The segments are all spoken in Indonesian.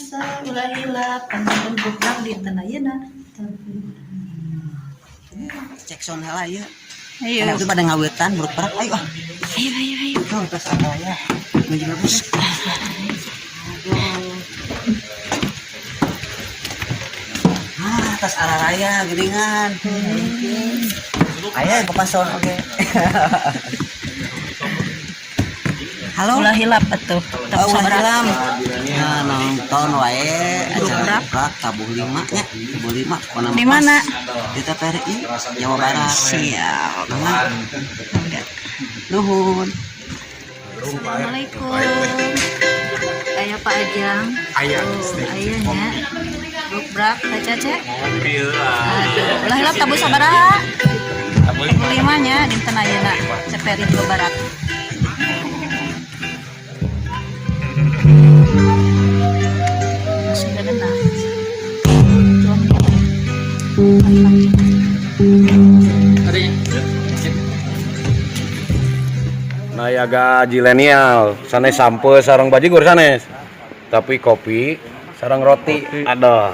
biasa ulah hilap panjang bukan di tanah yeuna. Cek sound heula ieu. Ayo. Ayo pada ngawetan buruk parak ayo. Ayo. Tuh tas ada ya. Menuju bagus. Tas arah raya geuningan. Aya ke pason oke. Halo. Ulah hilap atuh. Oh, salam. Ya, nonton wae acara Brak Tabuh 5 nya. Tabuh 5 pokona. Di mana? Di TPRI Jawa Barat. Siap. Nuhun. Assalamualaikum. Aya Pak Ajang. Ayahnya. Brak Cece. Aduh, ulah hilap tabuh sabaraha? Tabuh 5 nya dinten ayeuna TPRI Jawa Barat. Sudah benar. Nayaga jilenial sanes sampe sareng bajigur sanes tapi kopi sareng roti aduh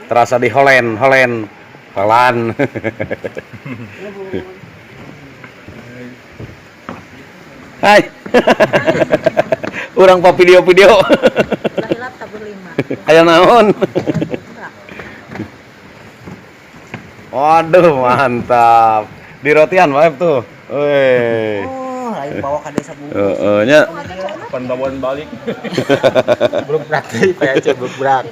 terasa di holen pelan. Hai urang pa video Lahilap tabuh 5. aya naon. Waduh mantap di rotian wae tuh. Weh. Lain bawa ka desa Bu. Nya Pantawan balik. Belum praktek PAC brak.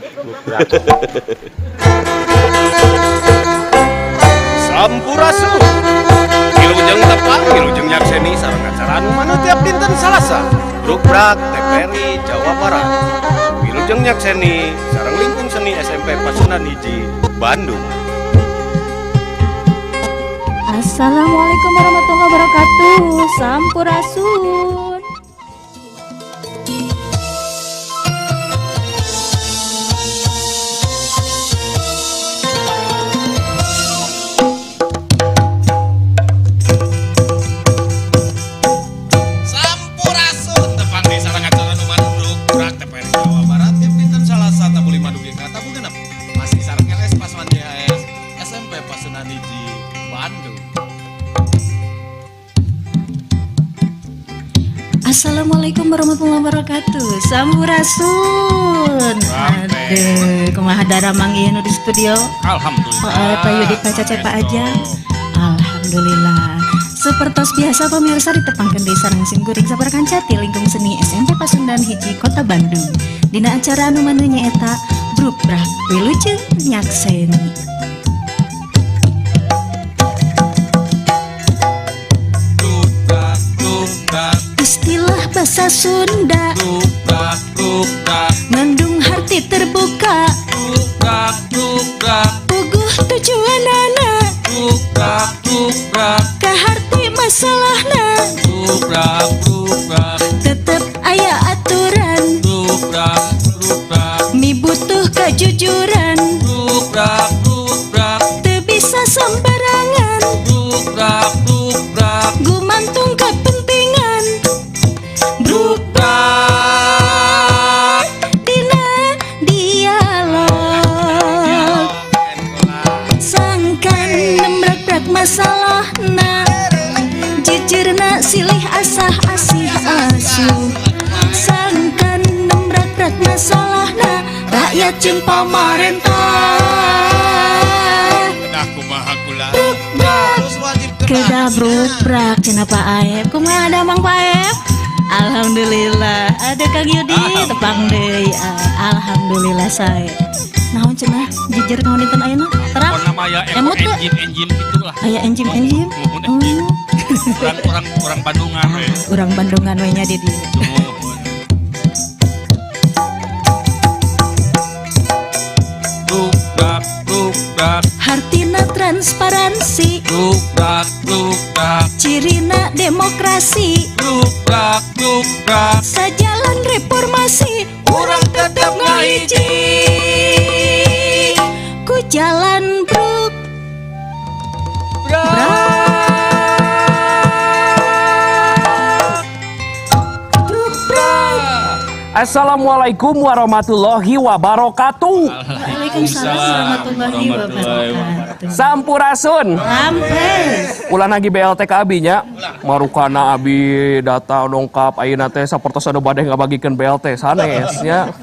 Sampurasun. Wilujeng tepang, wilujeng nyakseni sareng acara anu maneh tiap dinten Salasa. Brukbrak TPRI Jawa Barat. Wilujeng nyakseni sareng lingkung seni SMP Pasundan Hiji, Bandung. Assalamualaikum warahmatullahi wabarakatuh. Sampurasun. Sampurasun tepang di sareng acara anu maneh Brukbrak TPRI Jawa Barat tiap dinten Salasa tabuh 5 dugi ka tabuh 6. Masih sareng LS Pasuan DHS SMP Pasundan Hiji, Bandung. Assalamualaikum warahmatullahi wabarakatuh. Sampurasun. Aduh, kumaha daramang ieu di studio? Alhamdulillah. Pak Yudi Pak Cece Pak Ajang. Alhamdulillah. Sepertos biasa pemirsa ditepangkeun di sareng simkuring sabarkan cati lingkung seni SMP Pasundan Hiji Kota Bandung. Dina acara anu maneh nyaeta Brukbrak Wilujeng Nyakseni. Istilah bahasa Sunda mendung hati terbuka puguh tujuanana kaharti masalahna tetep aya aturan mibutuh kejujuran teu bisa sembarangan gumantung kepentingan Brukbrak dina dialog sangkan nembrak masalahna jujurna silih asah asih asuh sangkan nembrak masalahna rakyat jeung pamarentah Kedah Brukbrak cenah Pak Aep. Kumaha ada Mang Pak Aep? Alhamdulillah. Ada Kang Yudi tepang deui. Alhamdulillah sae. Naon cenah? Jujur naon dinten ayeuna? Terang. Emut tuh. Enjim gitulah. Aya enjim. Orang Bandungan we. Urang Bandungan we nya di dieu. Brukbrak. Hartina transparansi. Brukbrak. Cirina demokrasi. Brukbrak. Sajalan reformasi. Urang tetep ngahiji. Ku jalan Brukbrak. Assalamualaikum warahmatullahi wabarakatuh. Waalaikumsalam warahmatullahi wabarakatuh. Sampurasun. Ampes. Ulah lagi BLT ka abinya. Marukana abi data dongkap ayeuna teh sapertos anu bade ngabagikeun BLT sanes nya.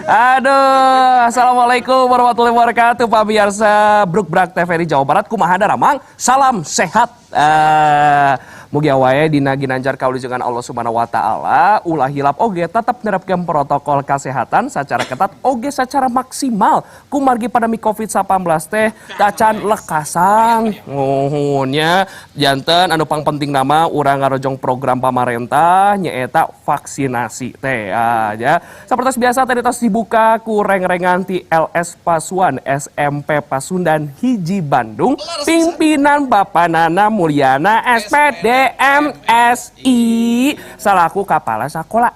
Aduh, assalamualaikum warahmatullahi wabarakatuh pamirsa Brukbrak TVRI Jawa Barat. Kumaha daramang? Salam sehat. Mugi wae dina ginanjar kawilujengan Allah Subhanahu wa taala ulah hilap oge tetap nerapkeun protokol kesehatan secara ketat oge secara maksimal kumargi pandemi Covid-19 teh dacan lekasang nya janten anu pangpenting nama urang ngarojong program pamarentah nyaeta vaksinasi teh ya sapertos biasa tadi tos dibuka ku reng-rengan ti LS Pasuan SMP Pasundan hiji Bandung pimpinan Bapanana Mulyana SPD MSI salaku kepala sekolah.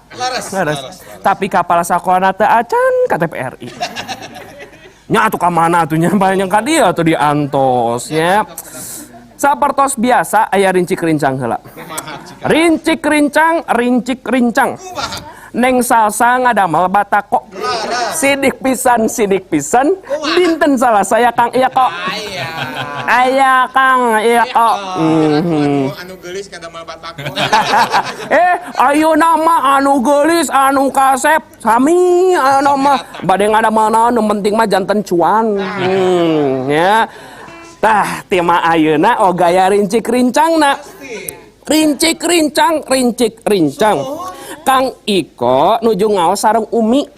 Tapi kepala sekolah teh acan KTP RI. Nya atuh ka mana atuh nya banyak ka dieu atuh di antosnya. Sapertos biasa aya rincik-rincang heula. Rincik-rincang. Neng salsa ngadamel batako. Sidik pisan dinten salah saya Kang iya kok. Aya Kang iya kok. Anu geulis kadamel batako. Ayo nama anu geulis anu kasep sami anu mah bade ngadamel naon penting mah janten cuan. Ya. Tah tema ayeuna gaya rincik-rincangna. Rincik-rincang. Kang Iko nuju ngaos sareng Umi.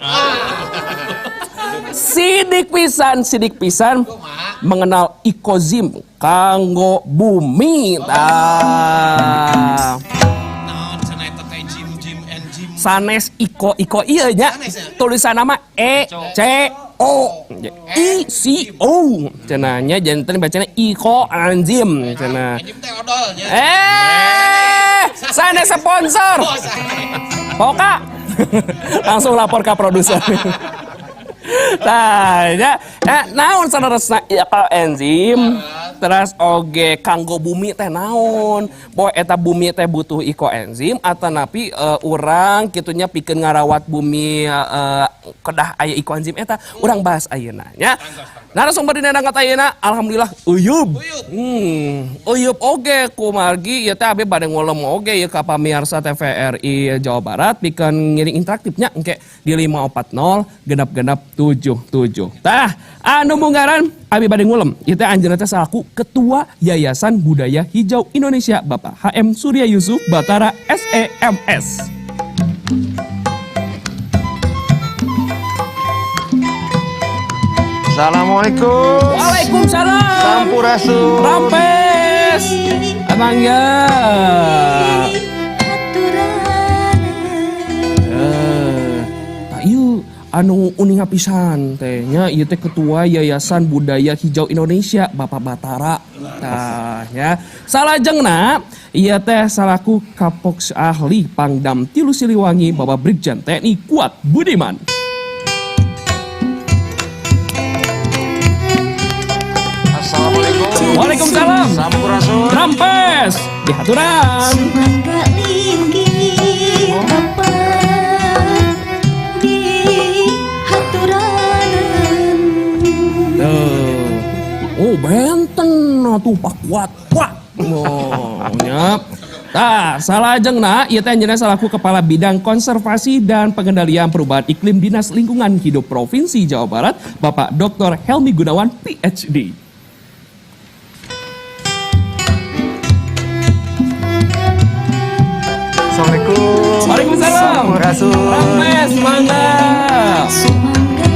Sidik pisan mengenal ikozim kanggo bumi. Sanes Iko ieu nya tulisan nama ECO ICO cenanya janten bacana Iko Anzim cenah. Sanes sponsor. Poka. Langsung lapor ke produser. Nah, ya, naon saneresna Iko enzim terus oge kanggo bumi teh naon boy eta bumi teh butuh Iko enzim atanapi urang kitunya pikeun ngarawat bumi kedah aya Iko enzim eta urang bahas ayeuna nya narasumber dina dangkat ayeuna alhamdulillah Uyub oge kumargi ieu teh abi bade ngolem oge ieu ka pamirsa TVRI Jawa Barat pikeun ngiring interaktifnya engke di 540 genap 77 tah anu munggaran abi bade ngulem ieu teh anjeunna teh salaku Ketua Yayasan Budaya Hijau Indonesia Bapak HM Surya Yusuf Batara SEMS. Assalamualaikum. Waalaikumsalam. Sampurasun. Rampes. Abang ya. Anu uning pisan teh nya ieu teh Ketua Yayasan Budaya Hijau Indonesia Bapak Batara. Tah nya salajengna ieu teh salaku Kapoks Ahli Pangdam Tilu Siliwangi Bapak Brigjen TNI Kuat Budiman. Assalamualaikum. Waalaikumsalam. Sampurasun. Rampes dihaturan. Semangga linggih Bapak Benten atuh pak kuat nya. Tah salajengna ieu teh anjeunna salaku Kepala Bidang Konservasi dan Pengendalian Perubahan Iklim Dinas Lingkungan Hidup Provinsi Jawa Barat Bapak Dr. Helmi Gunawan PhD. Assalamualaikum. Waalaikumsalam. Sampurasun. Rames mangga. Semangga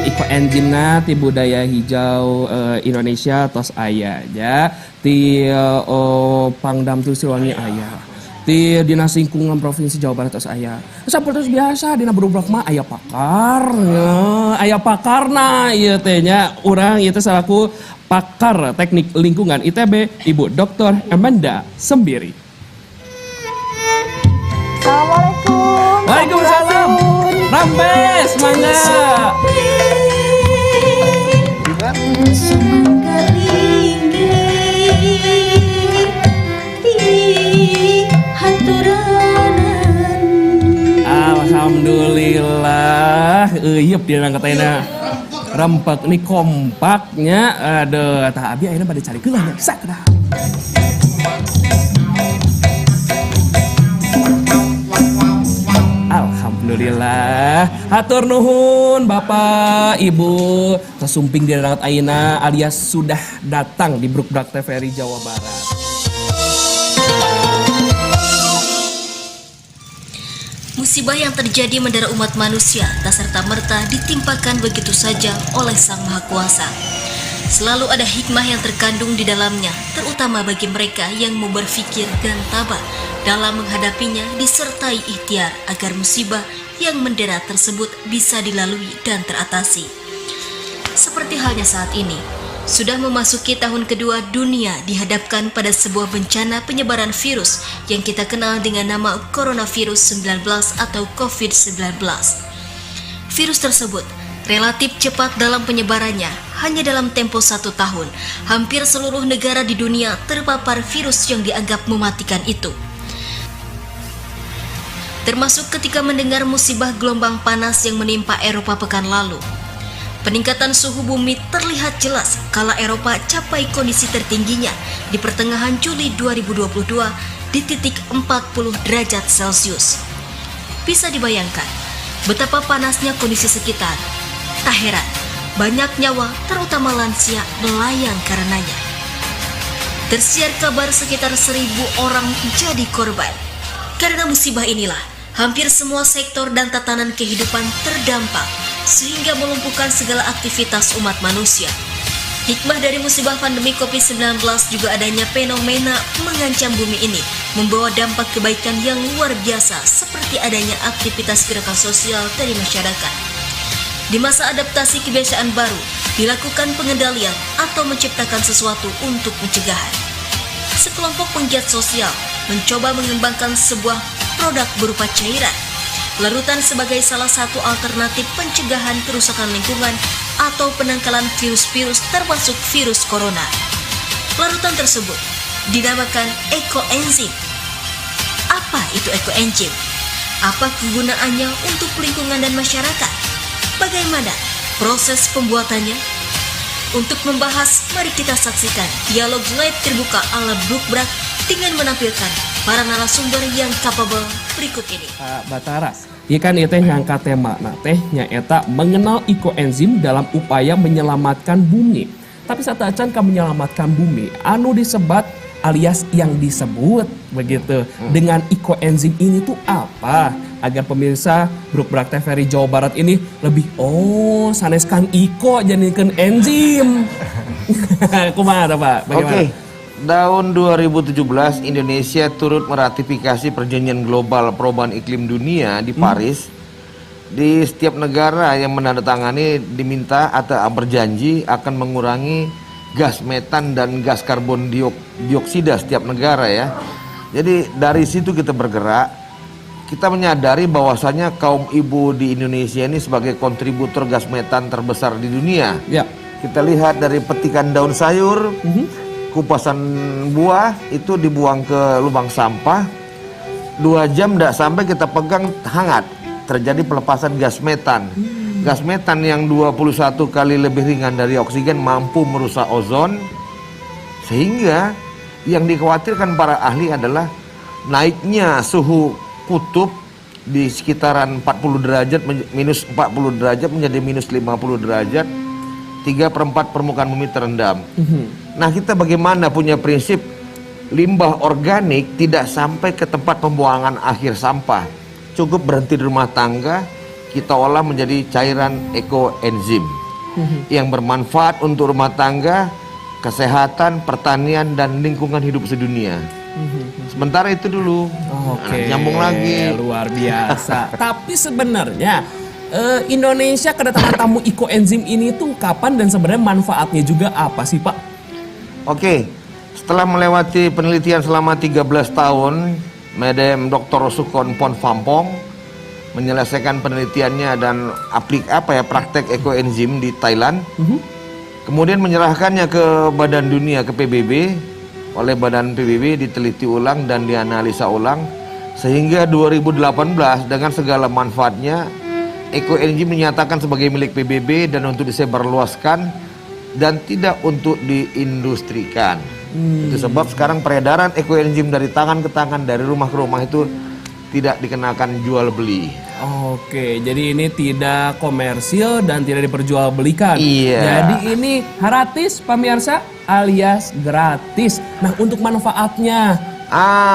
Iko enzimna ti budaya hijau Indonesia tos aya ya ti Pangdam Tilu Siliwangi aya ti Dinas Lingkungan Provinsi Jawa Barat tos aya sapertos biasa dina Brukbrak mah aya pakar ya aya pakarna ieu teh nya urang ieu teh salaku pakar teknik lingkungan ITB Ibu Dr. Amanda Sembiri. Assalamualaikum. Waalaikumsalam. Rampes mangga. Semangga Alhamdulillah, euyeup dia katanya rempek nih kompaknya. Aduh, tah abi ayeuna bade cari geulana sak dah. Alhamdulillah, hatur nuhun Bapak Ibu tesumping di darat ayeuna alias sudah datang di Brukbrak TVRI Jawa Barat. Musibah yang terjadi mendera umat manusia tak serta-merta ditimpakan begitu saja oleh Sang Maha Kuasa. Selalu ada hikmah yang terkandung di dalamnya, terutama bagi mereka yang mau berpikir dan tabah dalam menghadapinya disertai ikhtiar agar musibah yang mendera tersebut bisa dilalui dan teratasi. Seperti halnya saat ini, sudah memasuki tahun kedua dunia dihadapkan pada sebuah bencana penyebaran virus yang kita kenal dengan nama coronavirus 19 atau COVID-19. Virus tersebut relatif cepat dalam penyebarannya, hanya dalam tempo 1 tahun, hampir seluruh negara di dunia terpapar virus yang dianggap mematikan itu. Termasuk ketika mendengar musibah gelombang panas yang menimpa Eropa pekan lalu. Peningkatan suhu bumi terlihat jelas kala Eropa capai kondisi tertingginya di pertengahan Juli 2022 di titik 40 derajat Celcius. Bisa dibayangkan betapa panasnya kondisi sekitar. Tak heran, banyak nyawa terutama lansia melayang karenanya. Tersiar kabar sekitar 1.000 orang jadi korban. Karena musibah inilah, hampir semua sektor dan tatanan kehidupan terdampak, sehingga melumpuhkan segala aktivitas umat manusia. Hikmah dari musibah pandemi COVID-19 juga adanya fenomena mengancam bumi ini, membawa dampak kebaikan yang luar biasa seperti adanya aktivitas gerakan sosial dari masyarakat. Di masa adaptasi kebiasaan baru, dilakukan pengendalian atau menciptakan sesuatu untuk pencegahan. Sekelompok penggiat sosial mencoba mengembangkan sebuah produk berupa cairan larutan sebagai salah satu alternatif pencegahan kerusakan lingkungan atau penangkalan virus-virus termasuk virus corona. Larutan tersebut dinamakan ekoenzim. Apa itu ekoenzim? Apa kegunaannya untuk lingkungan dan masyarakat? Bagaimana proses pembuatannya? Untuk membahas, mari kita saksikan dialog live terbuka ala Brukbrak dengan menampilkan para narasumber yang capable berikut ini. Batara, ieu kan ieu teh ngangkat tema teh nyaeta mengenal ekoenzim dalam upaya menyelamatkan bumi. Tapi sateuacan ka menyelamatkan bumi anu disebat alias yang disebut begitu. Dengan ekoenzim ini tuh apa? Agar pemirsa Brukbrak TVRI Jawa Barat ini lebih sanes Kang Iko jadikeun enzim. Kumaha Pak? Bagaimana? Oke. Tahun 2017 Indonesia turut meratifikasi perjanjian global perubahan iklim dunia di Paris. Di setiap negara yang menandatangani diminta atau berjanji akan mengurangi gas metan dan gas karbon dioksida setiap negara ya. Jadi dari situ kita bergerak. Kita menyadari bahwasanya kaum ibu di Indonesia ini sebagai kontributor gas metan terbesar di dunia. Ya. Kita lihat dari petikan daun sayur, kupasan buah itu dibuang ke lubang sampah. 2 jam tidak sampai kita pegang hangat, terjadi pelepasan gas metan. Gas metan yang 21 kali lebih ringan dari oksigen mampu merusak ozon, sehingga yang dikhawatirkan para ahli adalah naiknya suhu kutub di sekitaran 40 derajat minus 40 derajat menjadi minus 50 derajat, 3/4 permukaan bumi terendam. Nah, kita bagaimana punya prinsip limbah organik tidak sampai ke tempat pembuangan akhir sampah, cukup berhenti di rumah tangga, kita olah menjadi cairan ekoenzim yang bermanfaat untuk rumah tangga, kesehatan, pertanian, dan lingkungan hidup sedunia. Sementara itu dulu. Oke, nyambung lagi. Luar biasa. Tapi sebenarnya Indonesia kedatangan tamu ekoenzim ini tuh kapan dan sebenarnya manfaatnya juga apa sih Pak? Oke, setelah melewati penelitian selama 13 tahun, Madam Dr. Sukon Pon Fampong menyelesaikan penelitiannya dan praktek ekoenzim di Thailand. Kemudian menyerahkannya ke Badan Dunia, ke PBB. Oleh Badan PBB diteliti ulang dan dianalisa ulang. Sehingga 2018 dengan segala manfaatnya ekoenzim dinyatakan sebagai milik PBB dan untuk disebarluaskan dan tidak untuk diindustrikan. Itu sebab sekarang peredaran ekoenzim dari tangan ke tangan, dari rumah ke rumah itu tidak dikenakan jual beli. Oke, jadi ini tidak komersil dan tidak diperjualbelikan. Iya. Jadi ini gratis pemirsa alias gratis. Nah, untuk manfaatnya.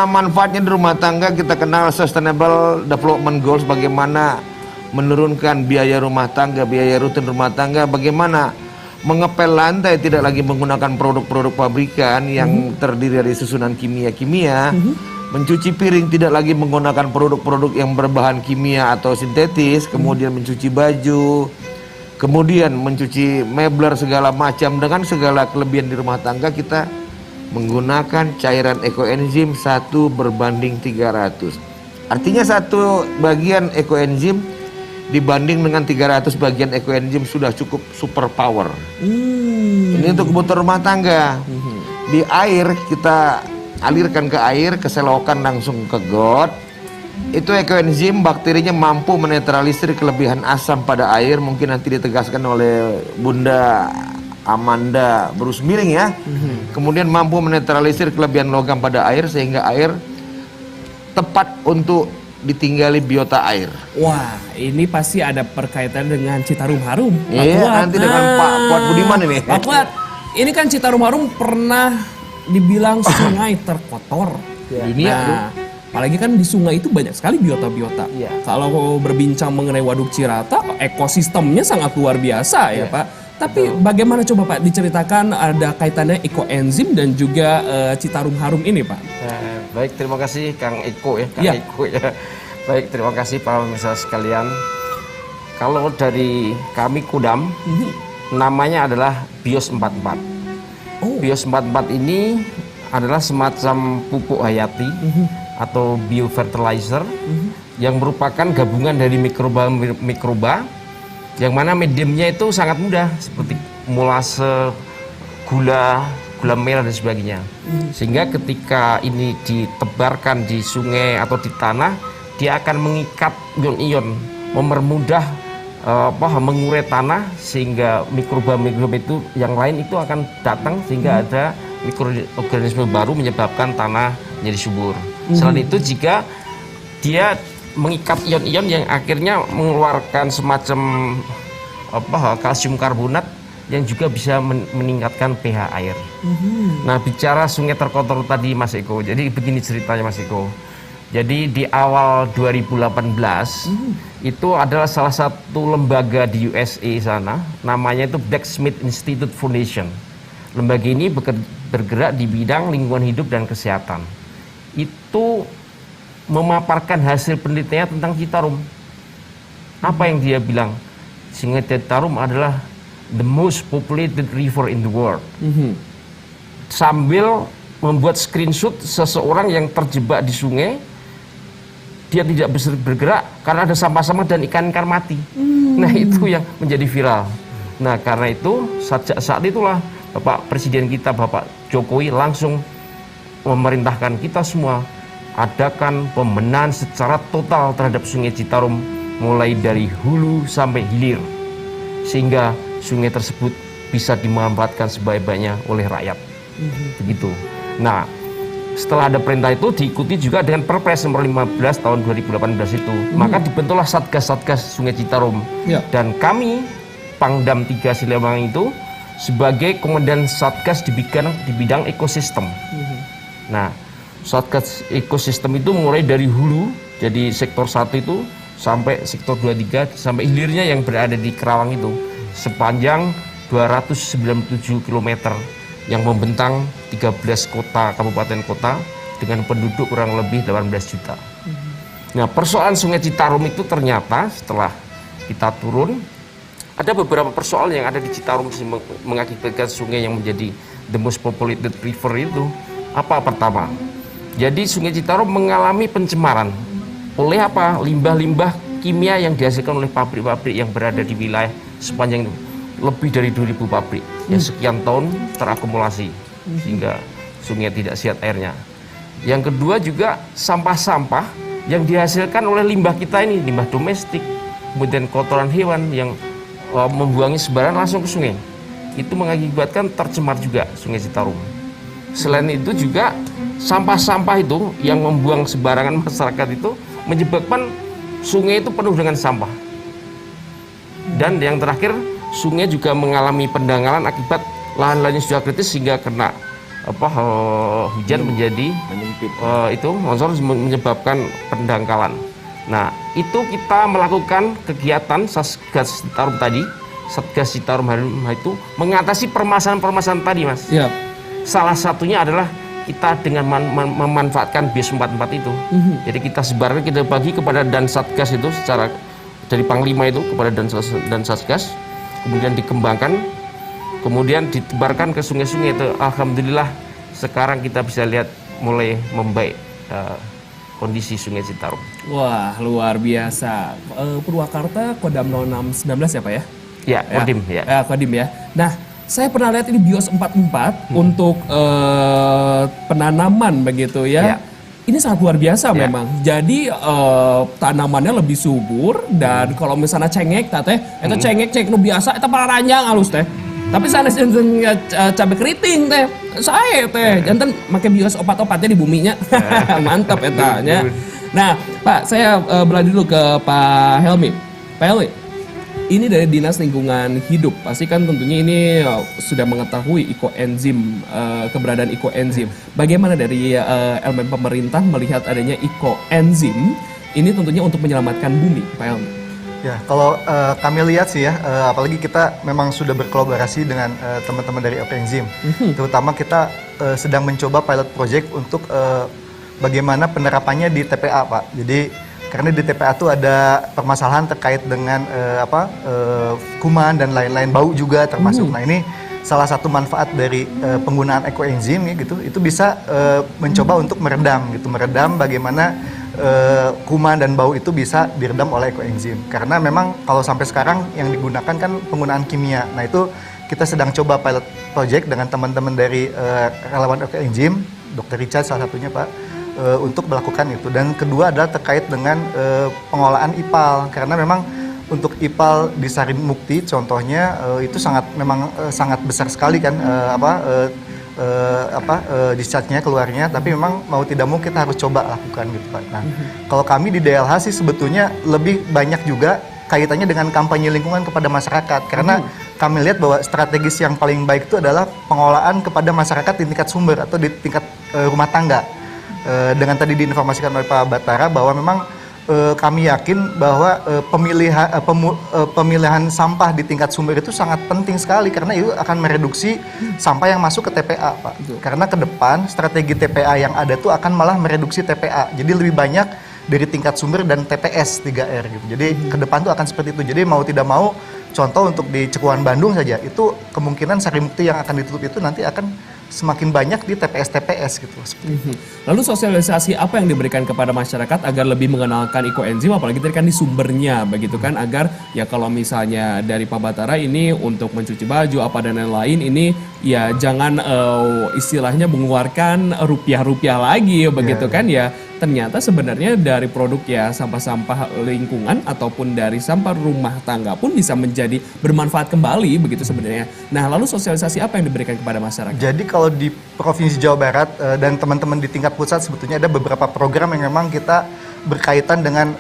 Manfaatnya di rumah tangga kita kenal Sustainable Development Goals, bagaimana menurunkan biaya rumah tangga, biaya rutin rumah tangga, bagaimana mengepel lantai tidak lagi menggunakan produk-produk pabrikan yang terdiri dari susunan kimia-kimia, mencuci piring tidak lagi menggunakan produk-produk yang berbahan kimia atau sintetis, kemudian mencuci baju, kemudian mencuci mebler segala macam dengan segala kelebihan di rumah tangga. Kita menggunakan cairan ekoenzim 1:300. Artinya satu bagian ekoenzim dibanding dengan 300 bagian ekoenzim sudah cukup super power. Ini untuk kebutuhan rumah tangga. Di air kita alirkan ke air, keselokan langsung ke got. Itu ekoenzim bakterinya mampu menetralisir kelebihan asam pada air. Mungkin nanti ditegaskan oleh Bunda Amanda Bruce Miring ya. Kemudian mampu menetralisir kelebihan logam pada air sehingga air tepat untuk ditinggali biota air. Wah, ini pasti ada perkaitan dengan Citarum Harum. Pak Iya, Fuad. nanti dengan Pak Fuad Budiman ini. Pak Fuad, ini kan Citarum Harum pernah dibilang sungai terkotor. Nah, apalagi kan di sungai itu banyak sekali biota-biota. Kalau berbincang mengenai Waduk Cirata, ekosistemnya sangat luar biasa ya Pak. Tapi bagaimana coba Pak diceritakan ada kaitannya ekoenzim dan juga Citarum Harum ini Pak? Baik, terima kasih Kang Eko ya. Kang Eko ya. Baik, terima kasih para pemirsa sekalian. Kalau dari kami Kudam, namanya adalah Bios 44. Bios 44 ini adalah semacam pupuk hayati atau biofertilizer yang merupakan gabungan dari mikroba yang mana mediumnya itu sangat mudah seperti molase, gula merah dan sebagainya. Sehingga ketika ini ditebarkan di sungai atau di tanah, dia akan mengikat ion-ion, mempermudah mengurai tanah sehingga mikroba-mikroba itu yang lain itu akan datang sehingga ada mikroorganisme baru menyebabkan tanah menjadi subur. Selain itu jika dia mengikat ion-ion yang akhirnya mengeluarkan semacam kalsium karbonat yang juga bisa meningkatkan pH air. Nah, bicara sungai terkotor tadi Mas Eko, jadi begini ceritanya Mas Eko. Jadi di awal 2018 itu adalah salah satu lembaga di USA sana, namanya itu Blacksmith Institute Foundation. Lembaga ini bergerak di bidang lingkungan hidup dan kesehatan. Itu memaparkan hasil penelitiannya tentang Citarum. Apa yang dia bilang? Sungai Citarum adalah the most populated river in the world. Sambil membuat screenshot seseorang yang terjebak di sungai, dia tidak bisa bergerak karena ada sampah-sampah dan ikan-ikan mati. Nah, itu yang menjadi viral. Nah, karena itu saat itulah Bapak Presiden kita, Bapak Jokowi langsung memerintahkan kita semua adakan pembenahan secara total terhadap Sungai Citarum mulai dari hulu sampai hilir sehingga sungai tersebut bisa dimanfaatkan sebaik-baiknya oleh rakyat. Begitu. Nah, setelah ada perintah itu diikuti juga dengan Perpres nomor 15 tahun 2018 itu. Maka dibentuklah Satgas-Satgas Sungai Citarum. Dan kami Pangdam 3 Sleman itu sebagai komandan Satgas di bidang ekosistem. Nah, Satgas ekosistem itu mulai dari hulu, jadi sektor 1 itu sampai sektor 23 sampai hilirnya yang berada di Kerawang itu sepanjang 297 km yang membentang 13 kota, kabupaten kota dengan penduduk kurang lebih 18 juta. Nah, persoalan Sungai Citarum itu ternyata setelah kita turun ada beberapa persoalan yang ada di Citarum mengakibatkan sungai yang menjadi the most populated river itu. Apa pertama? Jadi Sungai Citarum mengalami pencemaran oleh apa? Limbah-limbah kimia yang dihasilkan oleh pabrik-pabrik yang berada di wilayah sepanjang lebih dari 2000 pabrik yang sekian tahun terakumulasi sehingga sungai tidak sehat airnya. Yang kedua juga sampah-sampah yang dihasilkan oleh limbah kita ini, limbah domestik, kemudian kotoran hewan yang membuangi sembarangan langsung ke sungai, itu mengakibatkan tercemar juga Sungai Citarum. Selain itu juga sampah-sampah itu yang membuang sembarangan masyarakat itu menyebabkan sungai itu penuh dengan sampah. Dan yang terakhir, sungai juga mengalami pendangkalan akibat lahan-lahannya sudah kritis sehingga kena hujan menjadi itu longsor menyebabkan pendangkalan. Nah, itu kita melakukan kegiatan Satgas Citarum tadi, Satgas Citarum itu mengatasi permasalahan-permasalahan tadi, Mas. Iya. Salah satunya adalah kita dengan memanfaatkan BIOS 44 itu. Jadi kita sebarkan, kita bagi kepada dan Satgas itu secara dari Panglima itu kepada dan Satgas, kemudian dikembangkan, kemudian ditebarkan ke sungai-sungai itu. Alhamdulillah sekarang kita bisa lihat mulai membaik kondisi Sungai Citarum. Wah, luar biasa. Purwakarta Kodam 0619 ya Pak ya? Ya, Kodim ya. Kodim ya. Nah, saya pernah lihat ini BIOS 44 untuk penanaman begitu ya. Ini sangat luar biasa memang. Jadi tanamannya lebih subur dan kalau misalnya cengek teh, itu cengek nu biasa itu para ranjang halus teh. Tapi sana cabai keriting teh. Saya teh jantan make BIOS opat-opatnya di buminya. Mantap etanya. Nah, Pak, saya beralih dulu ke Pak Helmi. Pak Helmi, ini dari Dinas Lingkungan Hidup, pasti kan tentunya ini sudah mengetahui ekoenzim, keberadaan ekoenzim. Bagaimana dari elemen pemerintah melihat adanya ekoenzim ini tentunya untuk menyelamatkan bumi, Pak Helmi? Ya, kalau kami lihat sih ya, apalagi kita memang sudah berkolaborasi dengan teman-teman dari ekoenzim. Terutama kita sedang mencoba pilot project untuk bagaimana penerapannya di TPA, Pak. Jadi karena di TPA itu ada permasalahan terkait dengan kuman dan lain-lain, bau juga termasuk. Nah, ini salah satu manfaat dari penggunaan ekoenzim ya, gitu. Itu bisa mencoba untuk meredam bagaimana kuman dan bau itu bisa diredam oleh ekoenzim. Karena memang kalau sampai sekarang yang digunakan kan penggunaan kimia. Nah, itu kita sedang coba pilot project dengan teman-teman dari relawan ekoenzim, Dr. Richard salah satunya, Pak. Untuk melakukan itu. Dan kedua adalah terkait dengan pengolahan IPAL, karena memang untuk IPAL di Sarin Mukti contohnya itu sangat besar sekali kan discharge-nya keluarnya, tapi memang mau tidak mau kita harus coba lakukan gitu, Pak. Nah, kalau kami di DLH sih sebetulnya lebih banyak juga kaitannya dengan kampanye lingkungan kepada masyarakat, karena kami lihat bahwa strategis yang paling baik itu adalah pengolahan kepada masyarakat di tingkat sumber atau di tingkat rumah tangga. Dengan tadi diinformasikan oleh Pak Batara bahwa memang kami yakin bahwa pemilihan sampah di tingkat sumber itu sangat penting sekali, karena itu akan mereduksi sampah yang masuk ke TPA, Pak. Karena ke depan strategi TPA yang ada tuh akan malah mereduksi TPA. Jadi lebih banyak dari tingkat sumber dan TPS 3R gitu. Jadi ke depan tuh akan seperti itu. Jadi mau tidak mau, contoh untuk di Cekuan Bandung saja, itu kemungkinan Sarin Mukti yang akan ditutup itu nanti akan semakin banyak di TPS-TPS gitu. Lalu sosialisasi apa yang diberikan kepada masyarakat agar lebih mengenalkan ekoenzim, apalagi tadi kan di sumbernya begitu kan, agar ya kalau misalnya dari Pak Batara ini untuk mencuci baju apa dan lain-lain ini ya jangan istilahnya mengeluarkan rupiah-rupiah lagi begitu kan ya. Ternyata sebenarnya dari produk ya sampah-sampah lingkungan ataupun dari sampah rumah tangga pun bisa menjadi bermanfaat kembali begitu sebenarnya. Nah, lalu sosialisasi apa yang diberikan kepada masyarakat? Jadi kalau di Provinsi Jawa Barat dan teman-teman di tingkat pusat sebetulnya ada beberapa program yang memang kita berkaitan dengan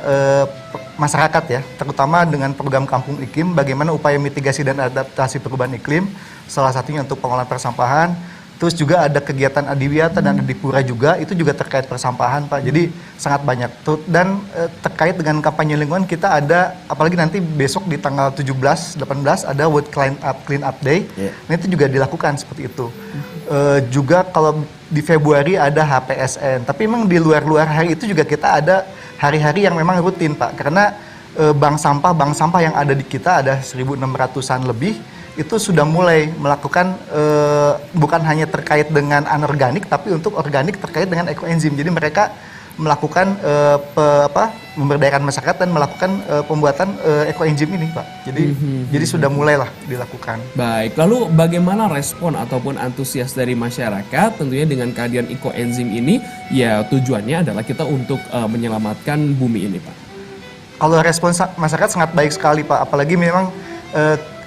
masyarakat ya, terutama dengan program Kampung Iklim, bagaimana upaya mitigasi dan adaptasi perubahan iklim, salah satunya untuk pengolahan persampahan. Terus juga ada kegiatan Adiwiyata dan Adipura juga, itu juga terkait persampahan, Pak. Jadi sangat banyak. Dan terkait dengan kampanye lingkungan kita ada, apalagi nanti besok di tanggal 17, 18 ada World Clean Up Day. Nah, itu juga dilakukan seperti itu. Juga kalau di Februari ada HPSN. Tapi memang di luar hari itu juga kita ada hari-hari yang memang rutin, Pak. Karena bank sampah yang ada di kita ada 1.600-an lebih. Itu sudah mulai melakukan bukan hanya terkait dengan anorganik, tapi untuk organik terkait dengan ekoenzim. Jadi mereka melakukan memberdayakan masyarakat dan melakukan pembuatan ekoenzim ini, Pak. Jadi sudah mulailah dilakukan. Baik, lalu bagaimana respon ataupun antusias dari masyarakat tentunya dengan kehadiran ekoenzim ini? Ya tujuannya adalah kita untuk menyelamatkan bumi ini, Pak. Kalau respon masyarakat sangat baik sekali, Pak. Apalagi memang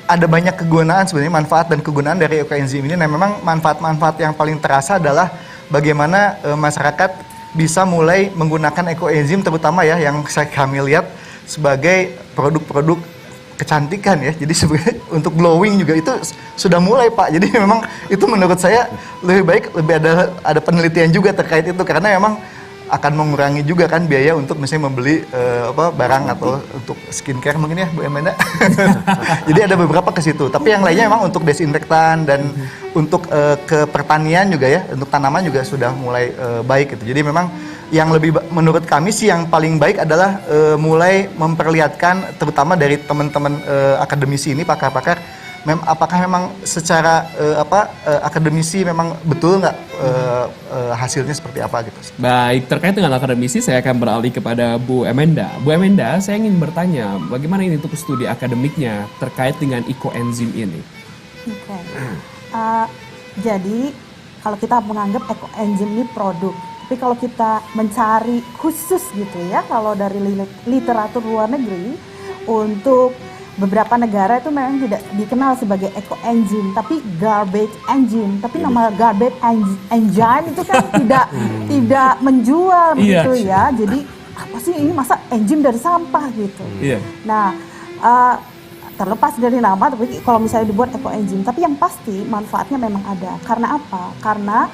ada banyak kegunaan sebenarnya, manfaat dan kegunaan dari ekoenzim ini. Nah, memang manfaat-manfaat yang paling terasa adalah bagaimana masyarakat bisa mulai menggunakan ekoenzim, terutama ya yang kami lihat sebagai produk-produk kecantikan ya. Jadi sebenarnya untuk glowing juga itu sudah mulai, Pak. Jadi memang itu menurut saya lebih ada penelitian juga terkait itu, karena memang akan mengurangi juga kan biaya untuk misalnya membeli barang atau untuk skincare mungkin ya Bu Emenda. Jadi ada beberapa ke situ. Tapi yang lainnya memang untuk desinfektan dan untuk ke pertanian juga ya, untuk tanaman juga sudah mulai baik gitu. Jadi memang yang lebih menurut kami sih yang paling baik adalah mulai memperlihatkan, terutama dari teman-teman akademisi ini, pakar-pakar, apakah memang secara akademisi memang betul nggak hasilnya seperti apa gitu. Baik, terkait dengan akademisi saya akan beralih kepada Bu Emenda. Bu Emenda, saya ingin bertanya bagaimana ini untuk studi akademiknya terkait dengan ekoenzim ini? Oke. Jadi kalau kita menganggap ekoenzim ini produk, tapi kalau kita mencari khusus gitu ya, kalau dari literatur luar negeri, untuk beberapa negara itu memang tidak dikenal sebagai ekoenzim, tapi garbage engine. Tapi nama garbage engine itu kan tidak menjual begitu ya. Jadi apa sih ini, masa engine dari sampah gitu. Nah, terlepas dari nama, tapi kalau misalnya dibuat ekoenzim, tapi yang pasti manfaatnya memang ada. Karena apa? Karena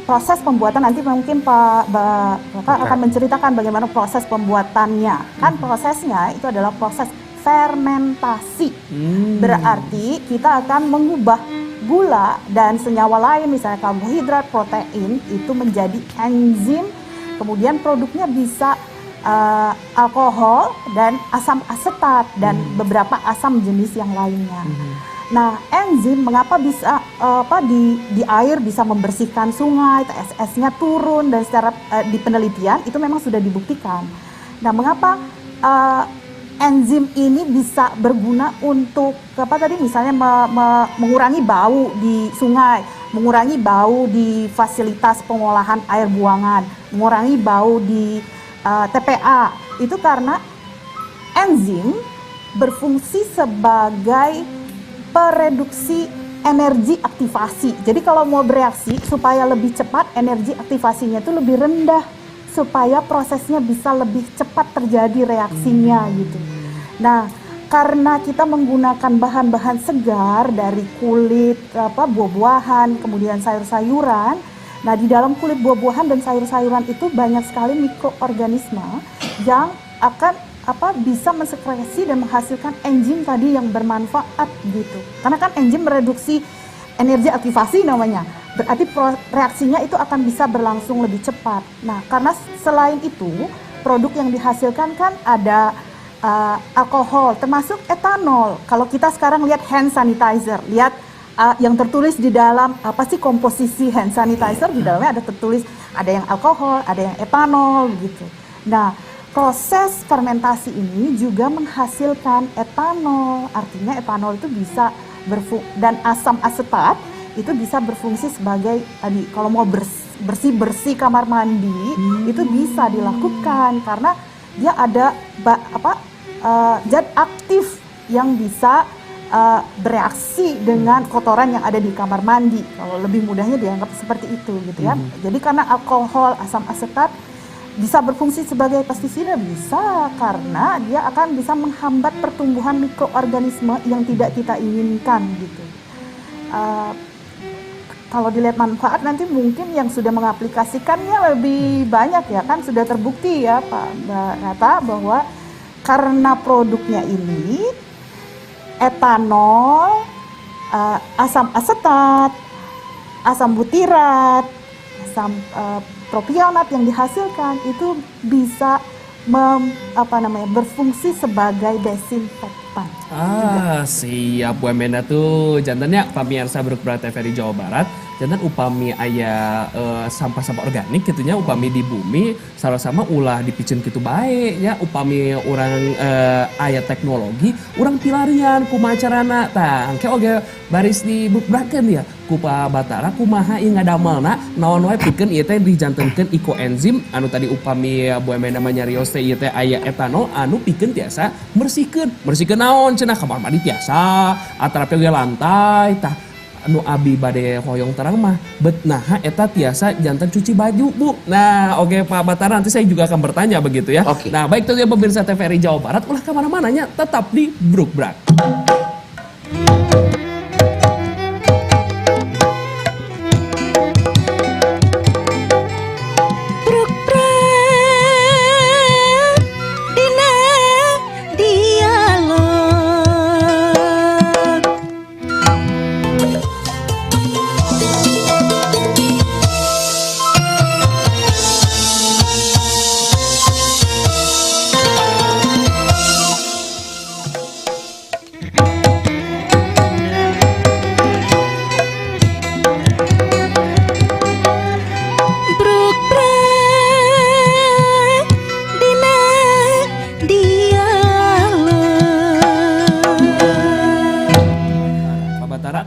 proses pembuatan, nanti mungkin Pak Bapak akan menceritakan bagaimana proses pembuatannya. Kan prosesnya itu adalah proses fermentasi. Berarti kita akan mengubah gula dan senyawa lain, misalnya karbohidrat, protein, itu menjadi enzim. Kemudian produknya bisa alkohol dan asam asetat dan beberapa asam jenis yang lainnya. Nah, enzim mengapa bisa di air bisa membersihkan sungai, TSS-nya turun, dan secara di penelitian itu memang sudah dibuktikan. Nah, mengapa enzim ini bisa berguna untuk misalnya mengurangi bau di sungai, mengurangi bau di fasilitas pengolahan air buangan, mengurangi bau di TPA. Itu karena enzim berfungsi sebagai pereduksi energi aktivasi. Jadi kalau mau bereaksi supaya lebih cepat, energi aktivasinya itu lebih rendah, supaya prosesnya bisa lebih cepat terjadi reaksinya gitu. Nah, karena kita menggunakan bahan-bahan segar dari kulit buah-buahan, kemudian sayur-sayuran. Nah, di dalam kulit buah-buahan dan sayur-sayuran itu banyak sekali mikroorganisme yang akan bisa mensekresi dan menghasilkan enzim tadi yang bermanfaat gitu. Karena kan enzim mereduksi energi aktivasi namanya. Berarti reaksinya itu akan bisa berlangsung lebih cepat. Nah, karena selain itu, produk yang dihasilkan kan ada alkohol, termasuk etanol. Kalau kita sekarang lihat hand sanitizer, lihat yang tertulis di dalam apa sih komposisi hand sanitizer, di dalamnya ada tertulis, ada yang alkohol, ada yang etanol gitu. Nah, proses fermentasi ini juga menghasilkan etanol. Artinya etanol itu bisa dan asam asetat itu bisa berfungsi sebagai tadi, kalau mau bersih kamar mandi itu bisa dilakukan karena dia ada zat aktif yang bisa bereaksi dengan kotoran yang ada di kamar mandi. Kalau lebih mudahnya dianggap seperti itu gitu ya. Jadi karena alkohol, asam asetat bisa berfungsi sebagai pestisida, bisa karena dia akan bisa menghambat pertumbuhan mikroorganisme yang tidak kita inginkan gitu. Kalau dilihat manfaat nanti mungkin yang sudah mengaplikasikannya lebih banyak ya, kan sudah terbukti ya Pak Nata bahwa karena produknya ini etanol, asam asetat, asam butirat, asam propionat yang dihasilkan itu bisa berfungsi sebagai desinfektan. depan. Siap Bu Amanda tuh jantannya pemirsa Brukbrak TVRI Jawa Barat. Jantan upami aya sampah-sampah organik gitunya, upami di bumi sama-sama ulah dipicen gitu baik ya, upami orang aya teknologi, orang pilarian kumaha carana tah engke oge baris di Brukbrakeun ya ku Pa Batara kumaha ieu ngadamelna naon wae pikeun ieu teh dijantenkeun ekoenzim anu tadi upami Bu Amanda mah nyarios teh ieu teh aya etanol anu pikeun tiasa bersihkeun naon cenah kamar mandi tiasa atrape ge lantai tah anu abi bade hoyong terang mah betnaha eta tiasa jantan cuci baju Bu. Nah oke Pak Batara nanti saya juga akan bertanya begitu ya. Nah baik itu ya pemirsa TVRI Jawa Barat ulah kemana-mana nya tetap di Brukbrak.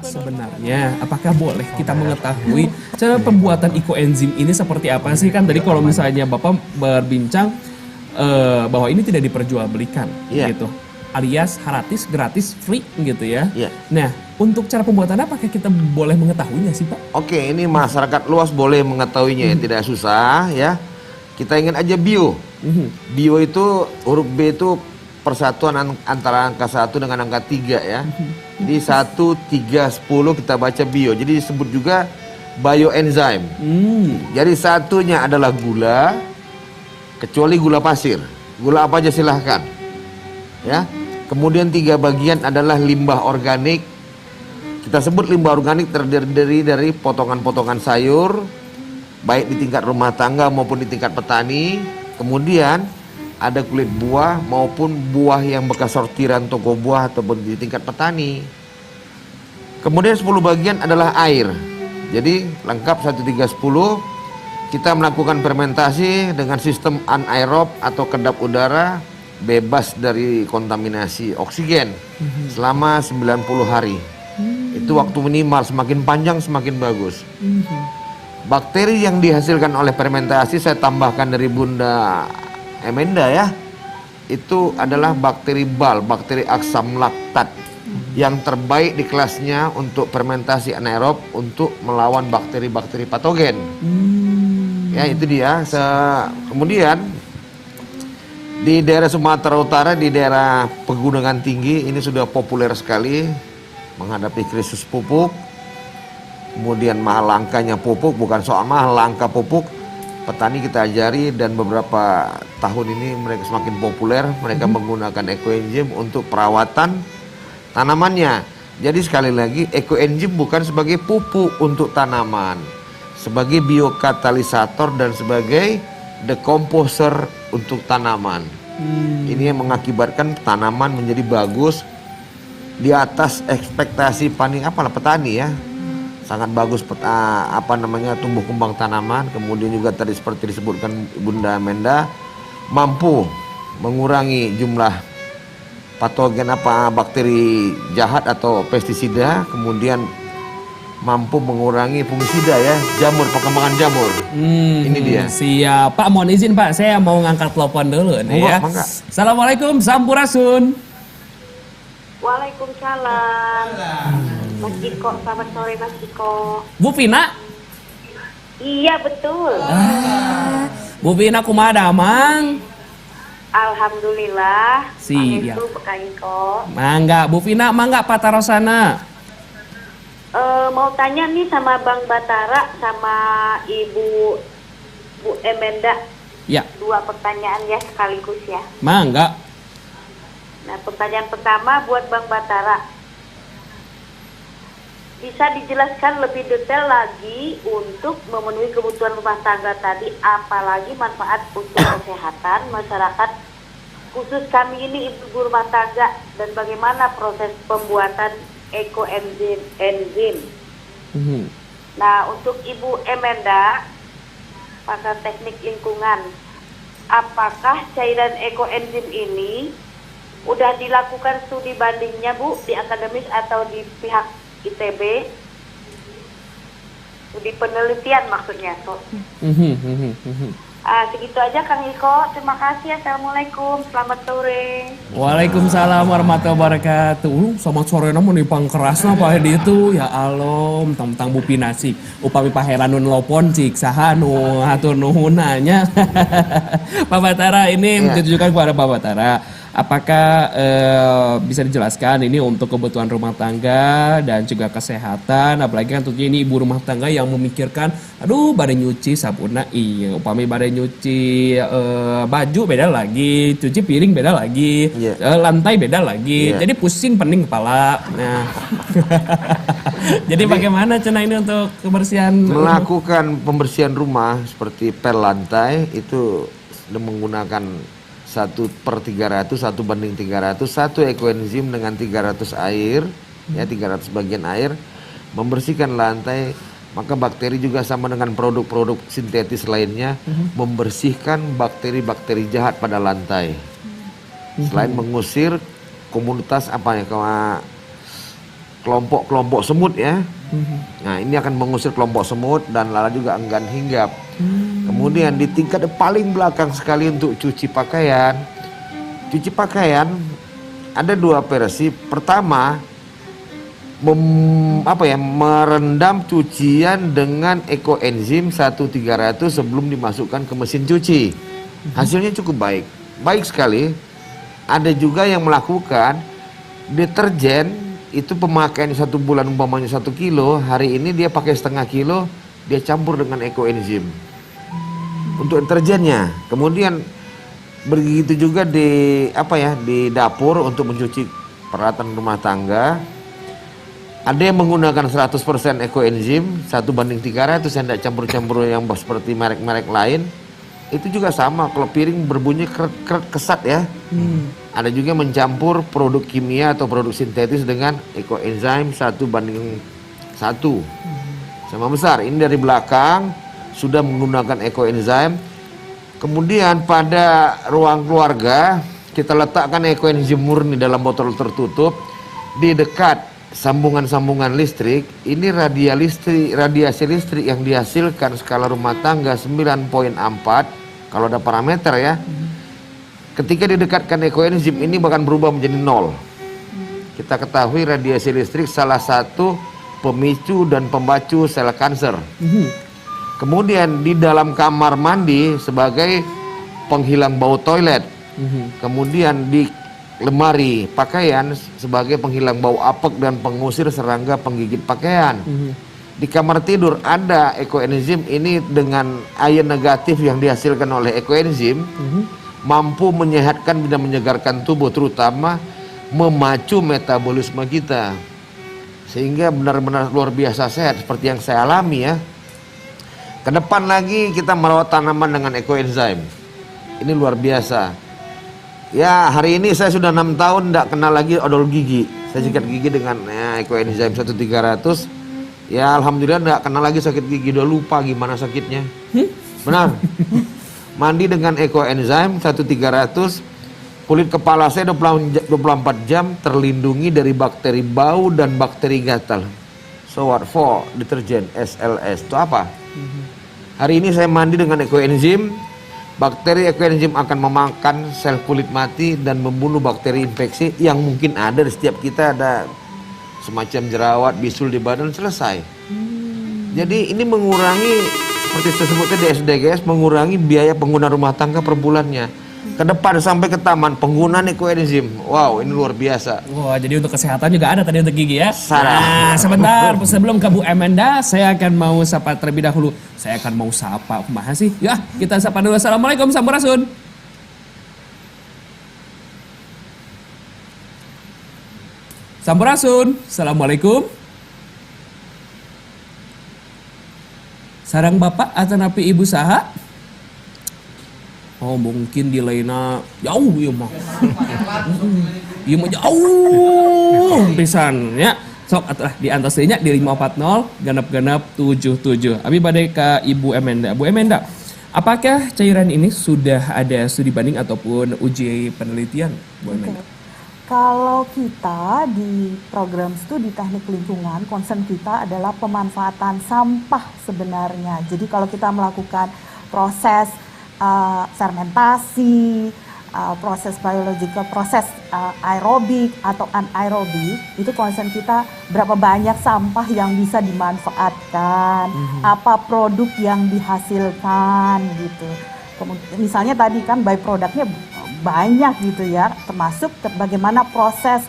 Sebenarnya apakah boleh kita mengetahui cara pembuatan ekoenzim ini seperti apa sih? Kan tadi kalau misalnya Bapak berbincang bahwa ini tidak diperjualbelikan gitu. Alias gratis, free gitu ya. Nah, untuk cara pembuatannya apakah kita boleh mengetahuinya sih Pak? Oke, ini masyarakat luas boleh mengetahuinya, tidak susah ya. Kita ingin aja bio. Bio itu huruf B itu persatuan antara angka 1 dengan angka 3 ya. Jadi 1, 3, 10 kita baca bio. Jadi disebut juga bioenzyme. Jadi satunya adalah gula, kecuali gula pasir. Gula apa aja silahkan. Ya. Kemudian 3 bagian adalah limbah organik. Kita sebut limbah organik terdiri dari potongan-potongan sayur, baik di tingkat rumah tangga maupun di tingkat petani. Kemudian ada kulit buah maupun buah yang bekas sortiran toko buah ataupun di tingkat petani. Kemudian 10 bagian adalah air. Jadi lengkap 1, 3, 10. Kita melakukan fermentasi dengan sistem anaerob atau kedap udara bebas dari kontaminasi oksigen selama 90 hari. Itu waktu minimal, semakin panjang semakin bagus. Bakteri yang dihasilkan oleh fermentasi saya tambahkan dari Bunda Amanda ya, itu adalah bakteri BAL, bakteri aksam laktat, yang terbaik di kelasnya untuk fermentasi anaerob untuk melawan bakteri-bakteri patogen. Ya itu dia. Kemudian di daerah Sumatera Utara, di daerah pegunungan tinggi ini sudah populer sekali menghadapi krisis pupuk. Kemudian mahal langkanya pupuk, bukan soal mahal, langka pupuk. Petani kita ajari dan beberapa tahun ini mereka semakin populer. Mereka menggunakan ekoenzim untuk perawatan tanamannya. Jadi sekali lagi ekoenzim bukan sebagai pupuk untuk tanaman, sebagai biokatalisator dan sebagai decomposer untuk tanaman. Ini yang mengakibatkan tanaman menjadi bagus di atas ekspektasi petani ya. Sangat bagus tumbuh kembang tanaman. Kemudian juga tadi seperti disebutkan Bunda Amanda, mampu mengurangi jumlah patogen bakteri jahat atau pestisida, kemudian mampu mengurangi fungisida ya, perkembangan jamur. Ini dia. Siap Pak, mohon izin Pak, saya mau ngangkat telepon dulu nih ya. Assalamualaikum, Sampurasun. Waalaikumsalam. Mas Diko, selamat sore Mas Diko. Bu Vina? Iya betul. Bu Vina kumaha damang? Alhamdulillah. Siap. Itu Pekaiko. Mangga, Bu Vina, mangga Patarosana. Mau tanya nih sama Bang Batara sama Ibu Bu Amanda. Ya. 2 pertanyaan ya sekaligus ya. Mangga. Nah, pertanyaan pertama buat Bang Batara. Bisa dijelaskan lebih detail lagi untuk memenuhi kebutuhan rumah tangga tadi, apalagi manfaat untuk kesehatan masyarakat khusus kami ini ibu rumah tangga dan bagaimana proses pembuatan ekoenzim. Nah, untuk Ibu Emenda, pakar teknik lingkungan, apakah cairan ekoenzim ini udah dilakukan studi bandingnya Bu di akademis atau di pihak ITB? Studi penelitian maksudnya tuh. Segitu aja Kang Iko, terima kasih. Assalamualaikum, selamat sore. Waalaikumsalam warahmatullahi wabarakatuh. Selamat sore namun nipang kerasna Pak Hedi itu. Ya Allah, tentang Bu Pinasi. Upami Pak Heranun Lopon cik saha nu hatur nuhunanya. Pak Batara ini ditujukan kepada Pak Batara. Apakah bisa dijelaskan ini untuk kebutuhan rumah tangga dan juga kesehatan, apalagi kan tentunya ini ibu rumah tangga yang memikirkan, aduh badai nyuci sabuna iya, upami badai nyuci baju beda lagi, cuci piring beda lagi, lantai beda lagi, jadi pusing pening kepala. Nah. Jadi bagaimana cenah ini untuk kebersihan? Melakukan pembersihan rumah seperti pel lantai itu menggunakan 1/300, 1/300, 1 ekoenzim dengan 300 air, ya 300 bagian air, membersihkan lantai. Maka bakteri juga sama dengan produk-produk sintetis lainnya, membersihkan bakteri-bakteri jahat pada lantai. Selain mengusir komunitas kelompok-kelompok semut ya. Nah ini akan mengusir kelompok semut dan lala juga enggan hinggap. Kemudian di tingkat paling belakang sekali untuk cuci pakaian. Cuci pakaian ada 2 versi. Pertama merendam cucian dengan ekoenzim 1/300 sebelum dimasukkan ke mesin cuci. Hasilnya cukup baik. Baik sekali. Ada juga yang melakukan deterjen itu pemakaian 1 bulan umpamanya 1 kilo, hari ini dia pakai setengah kilo, dia campur dengan ekoenzim untuk deterjennya. Kemudian begitu juga di dapur untuk mencuci peralatan rumah tangga. Ada yang menggunakan 100% ekoenzim 1/300 yang tidak campur-campur yang seperti merek-merek lain. Itu juga sama, kalau piring berbunyi krek kesat ya. Ada juga mencampur produk kimia atau produk sintetis dengan ekoenzim 1/1. Sama besar. Ini dari belakang sudah menggunakan ekoenzim. Kemudian pada ruang keluarga kita letakkan ekoenzim murni dalam botol tertutup di dekat sambungan-sambungan listrik. Ini radiasi listrik yang dihasilkan skala rumah tangga 9.4 kalau ada parameter ya. Ketika didekatkan ekoenzim ini bahkan berubah menjadi 0. Kita ketahui radiasi listrik salah satu pemicu dan pembacu sel kanser. Kemudian di dalam kamar mandi sebagai penghilang bau toilet. Kemudian di lemari pakaian sebagai penghilang bau apek dan pengusir serangga penggigit pakaian. Di kamar tidur ada ekoenzim ini dengan ion negatif yang dihasilkan oleh ekoenzim. Mampu menyehatkan dan menyegarkan tubuh, terutama memacu metabolisme kita sehingga benar-benar luar biasa sehat seperti yang saya alami ya. Ke depan lagi kita merawat tanaman dengan ekoenzim, ini luar biasa ya. Hari ini saya sudah 6 tahun tidak kena lagi odol gigi. Saya sikat gigi dengan ekoenzim 1/300 ya, alhamdulillah tidak kena lagi sakit gigi. Udah lupa gimana sakitnya. Benar. Mandi dengan ekoenzim 1/300, kulit kepala saya 24 jam terlindungi dari bakteri bau dan bakteri gatal. So what for deterjen SLS itu apa? Hari ini saya mandi dengan ekoenzim. Bakteri ekoenzim akan memakan sel kulit mati dan membunuh bakteri infeksi yang mungkin ada di setiap kita. Ada semacam jerawat, bisul di badan, selesai. Jadi ini mengurangi seperti saya sebutnya di SDGs, mengurangi biaya pengguna rumah tangga per bulannya. Ke depan sampai ke taman penggunaan ekoenzim. Wow, ini luar biasa. Wah, jadi untuk kesehatan juga ada tadi untuk gigi ya. Nah, sebentar sebelum ke Bu Emenda, saya akan mau sapa terlebih dahulu. Saya akan mau sapa kumaha sih? Ya, kita sapa dulu. Assalamualaikum Sampurasun. Sampurasun. Assalamualaikum. Sarang bapak atau napi ibu saha? Oh mungkin di lainnya jauh ya mah. Iya mah jauh pisan ya. Sok atuh di antasnya di 540 genap-genap 77. Abi bade ka Ibu Emenda. Bu Emenda, apakah cairan ini sudah ada studi banding ataupun uji penelitian, Bu Emenda? Kalau kita di program studi teknik lingkungan, concern kita adalah pemanfaatan sampah sebenarnya. Jadi kalau kita melakukan proses fermentasi, proses biological, proses aerobik atau anaerobik, itu concern kita berapa banyak sampah yang bisa dimanfaatkan, apa produk yang dihasilkan gitu. Misalnya tadi kan byproductnya banyak gitu ya, termasuk bagaimana proses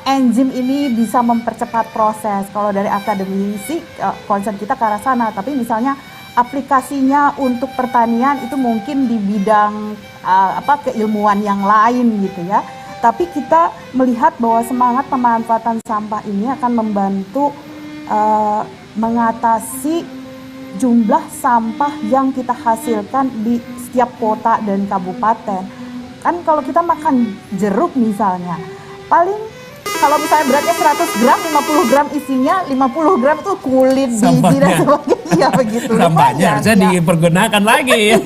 enzim ini bisa mempercepat proses. Kalau dari akademisi concern kita ke arah sana, tapi misalnya aplikasinya untuk pertanian itu mungkin di bidang keilmuan yang lain gitu ya. Tapi kita melihat bahwa semangat pemanfaatan sampah ini akan membantu mengatasi jumlah sampah yang kita hasilkan di setiap kota dan kabupaten. Kan kalau kita makan jeruk misalnya, paling kalau misalnya beratnya 100 gram, 50 gram isinya, 50 gram itu kulit, biji dan sebagainya begitu. Sampahnya harusnya dipergunakan lagi.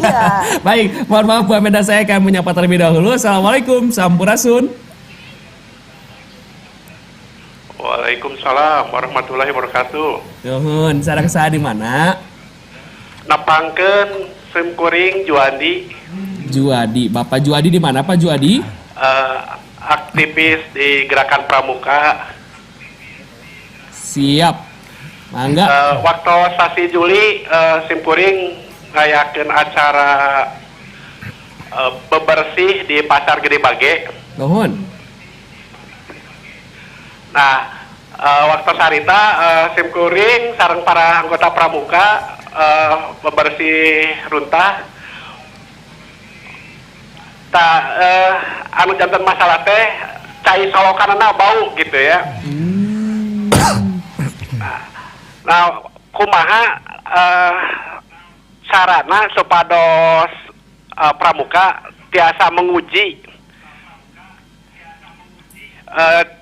Baik, mohon maaf Bu Amenda, saya akan menyapa terlebih dahulu. Assalamualaikum, sampurasun. Waalaikumsalam warahmatullahi wabarakatuh. Nuhun, sareng saha di mana? Napangkeun Simkuring Juandi. Juadi, Bapak Juadi di mana Pak Juadi? Aktivis di Gerakan Pramuka. Siap. Mangga. Waktu sasi Juli Simkuring ngayakeun acara bebersih di Pasar Gede Bage. Nuhun. Nah, waktu sarita Simkuring sareng para anggota Pramuka bebersih runtah. Anu jantan masalah teh cai solokanana bau gitu ya. Nah, kumaha sarana supados Pramuka tiasa menguji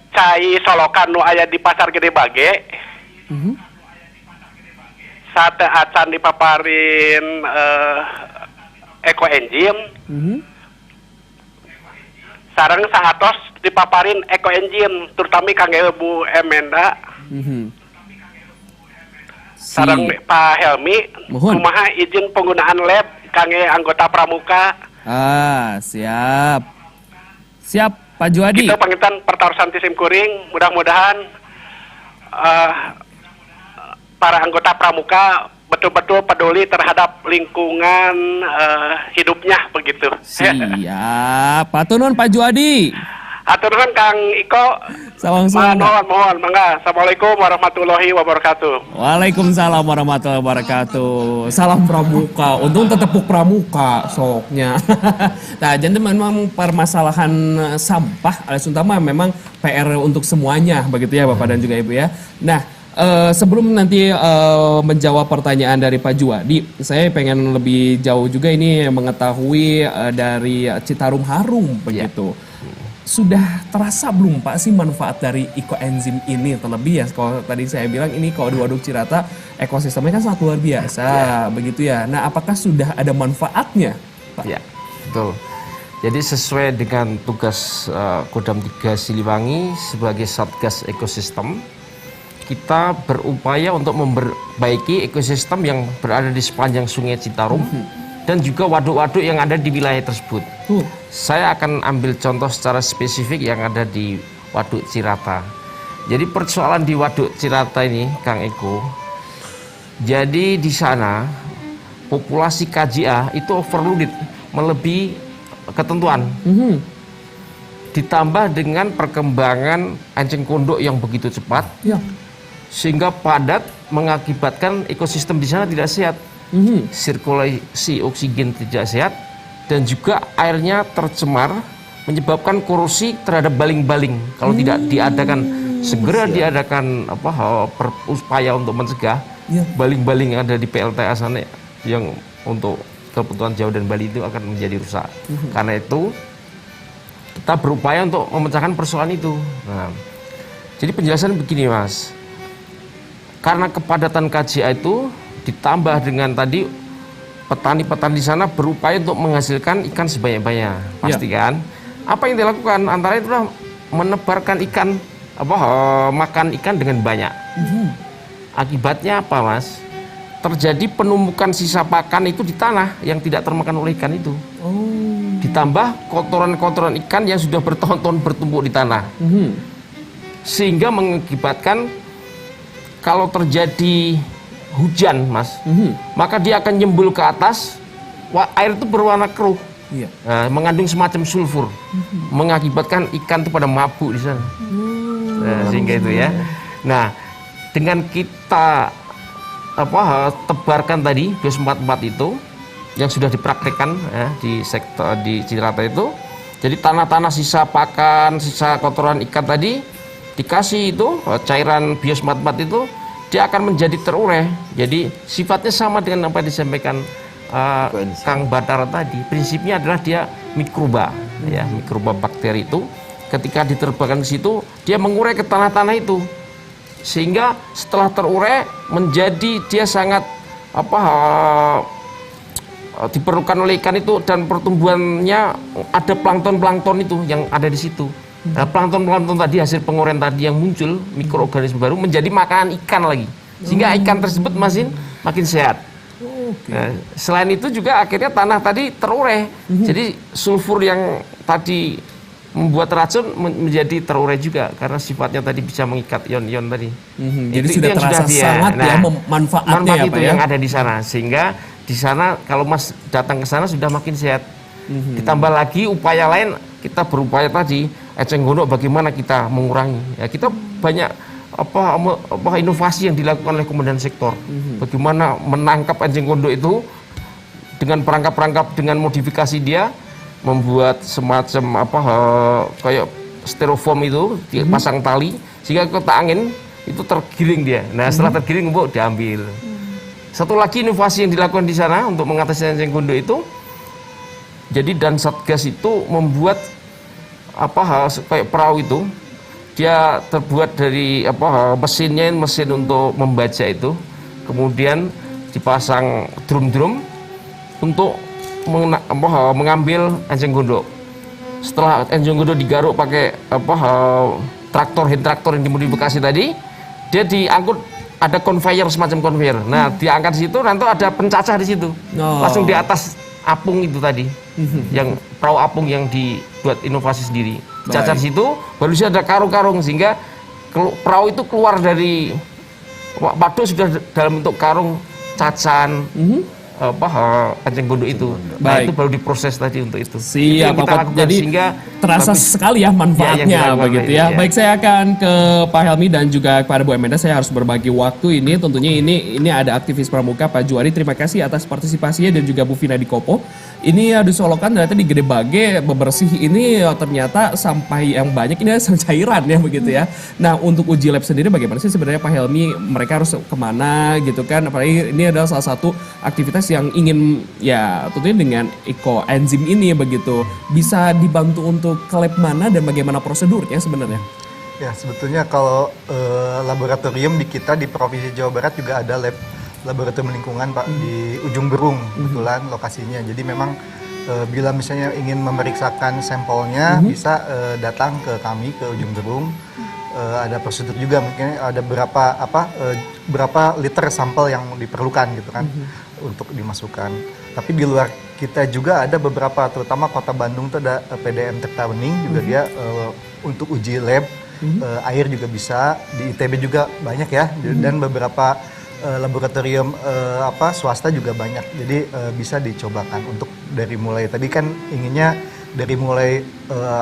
cai solokan nu aya di Pasar Gede Bage. Sate acan dipaparin ekoenzim. Sareng sahatos dipaparin ekoenzim terutama kangge Bu Emenda. Sareng Pak Helmi, kumaha izin penggunaan lab kangge anggota Pramuka. Siap. Siap Pak Juadi. Itu pangitan pertarusan Simkuring, mudah-mudahan para anggota Pramuka betul-betul peduli terhadap lingkungan hidupnya begitu. Siap. Patunun Pak Juadi. Aturkan Kang Iko. Mohon, mangga. Assalamualaikum warahmatullahi wabarakatuh. Waalaikumsalam warahmatullahi wabarakatuh. Salam Pramuka. Untung tetepuk Pramuka soknya. Nah, jadi memang permasalahan sampah alias utama memang PR untuk semuanya begitu ya Bapak dan juga Ibu ya. Nah, sebelum nanti menjawab pertanyaan dari Pak Juadi, saya pengen lebih jauh juga ini mengetahui dari Citarum Harum begitu. Sudah terasa belum Pak sih manfaat dari ekoenzim ini? Terlebih ya kalau tadi saya bilang ini kalau di Waduk Cirata ekosistemnya kan sangat luar biasa begitu ya. Nah, apakah sudah ada manfaatnya Pak? Ya, betul. Jadi sesuai dengan tugas Kodam 3 Siliwangi sebagai Satgas Ekosistem, kita berupaya untuk memperbaiki ekosistem yang berada di sepanjang Sungai Citarum dan juga waduk-waduk yang ada di wilayah tersebut. Saya akan ambil contoh secara spesifik yang ada di Waduk Cirata. Jadi persoalan di Waduk Cirata ini, Kang Eko, jadi di sana populasi KJA itu overloaded, melebihi ketentuan. Ditambah dengan perkembangan enceng kondok yang begitu cepat, sehingga padat mengakibatkan ekosistem di sana tidak sehat. Sirkulasi oksigen tidak sehat dan juga airnya tercemar, menyebabkan korosi terhadap baling-baling. Kalau tidak diadakan segera diadakan upaya untuk mencegah baling-baling yang ada di PLTA sana yang untuk Kepulauan Jawa dan Bali itu akan menjadi rusak. Karena itu kita berupaya untuk memecahkan persoalan itu. Nah, jadi penjelasan begini Mas, karena kepadatan KJA itu ditambah dengan tadi petani-petani di sana berupaya untuk menghasilkan ikan sebanyak-banyaknya, pasti kan? Apa yang dilakukan? Antara itu adalah menebarkan ikan, makan ikan dengan banyak. Akibatnya apa Mas? Terjadi penumpukan sisa pakan itu di tanah yang tidak termakan oleh ikan itu. Ditambah kotoran-kotoran ikan yang sudah bertahun-tahun bertumpuk di tanah. Sehingga mengakibatkan kalau terjadi hujan Mas, maka dia akan nyembul ke atas, air itu berwarna keruh. Nah, mengandung semacam sulfur, mengakibatkan ikan itu pada mabuk di sana. Nah, sehingga itu ya. Nah, dengan kita tebarkan tadi bios 44 itu yang sudah dipraktekkan ya, di sektor di Cirata itu, jadi tanah-tanah sisa pakan, sisa kotoran ikan tadi dikasih itu cairan bios 44 itu, dia akan menjadi terurai. Jadi sifatnya sama dengan apa yang disampaikan Kang Batara tadi. Prinsipnya adalah dia mikroba, ya, mikroba bakteri itu ketika diterbangkan ke situ dia mengurai ke tanah-tanah itu, sehingga setelah terurai menjadi dia sangat diperlukan oleh ikan itu, dan pertumbuhannya ada plankton itu yang ada di situ. Nah, plankton tadi hasil penguraian tadi yang muncul mikroorganisme baru menjadi makanan ikan lagi, sehingga ikan tersebut makin sehat. Nah, selain itu juga akhirnya tanah tadi terurai, jadi sulfur yang tadi membuat racun menjadi terurai juga karena sifatnya tadi bisa mengikat ion-ion tadi. Jadi sudah terasa sangat ya manfaatnya ya, itu yang ada di sana, sehingga di sana kalau Mas datang ke sana sudah makin sehat. Ditambah lagi upaya lain, kita berupaya tadi eceng gondok bagaimana kita mengurangi. Ya, kita banyak inovasi yang dilakukan oleh Komandan Sektor. Bagaimana menangkap eceng gondok itu dengan perangkap-perangkap, dengan modifikasi dia, membuat semacam kayak styrofoam itu dipasang tali sehingga ketika angin itu tergiring dia. Nah, setelah tergiring diambil. Satu lagi inovasi yang dilakukan di sana untuk mengatasi eceng gondok itu, jadi dan Satgas itu membuat kayak perahu itu, dia terbuat dari mesin untuk membaca itu, kemudian dipasang drum-drum untuk mengambil eceng gondok. Setelah eceng gondok digaruk pakai hand traktor yang dimodifikasi tadi, dia diangkut, ada conveyor, semacam conveyor. Nah, diangkat di situ, nanti ada pencacah di situ, langsung di atas apung itu tadi, yang perahu apung yang dibuat inovasi sendiri. Cacar situ baru ada karung-karung, sehingga perahu itu keluar dari waduk sudah dalam bentuk karung cacan eceng gondok itu. Nah, itu baru diproses tadi untuk itu. Siap, jadi sehingga terasa sekali ya manfaatnya begitu ya. Baik, saya akan ke Pak Helmi dan juga kepada Bu Emenda. Saya harus berbagi waktu ini. Tentunya ini ada aktivis pramuka Pak Juari. Terima kasih atas partisipasinya, dan juga Bu Vina Dikopo. Ini di Solokan ternyata di Gede Bage bebersih ini ternyata sampah yang banyak ini cairan ya begitu ya. Nah, untuk uji lab sendiri bagaimana sih sebenarnya Pak Helmi, mereka harus kemana gitu kan? Apalagi ini adalah salah satu aktivitas yang ingin ya tentunya dengan ekoenzim ini begitu, bisa dibantu untuk ke lab mana dan bagaimana prosedurnya sebenarnya? Ya, sebetulnya kalau laboratorium di kita di Provinsi Jawa Barat juga ada laboratorium lingkungan Pak di Ujung Berung, kebetulan lokasinya. Jadi memang bila misalnya ingin memeriksakan sampelnya bisa datang ke kami ke Ujung Berung. Ada prosedur juga, mungkin ada berapa liter sampel yang diperlukan gitu kan untuk dimasukkan. Tapi di luar kita juga ada beberapa, terutama Kota Bandung itu ada PDM Tirtawening juga dia untuk uji lab. Air juga bisa, di ITB juga banyak ya, dan beberapa laboratorium swasta juga banyak. Jadi bisa dicobakan untuk dari mulai tadi kan inginnya dari mulai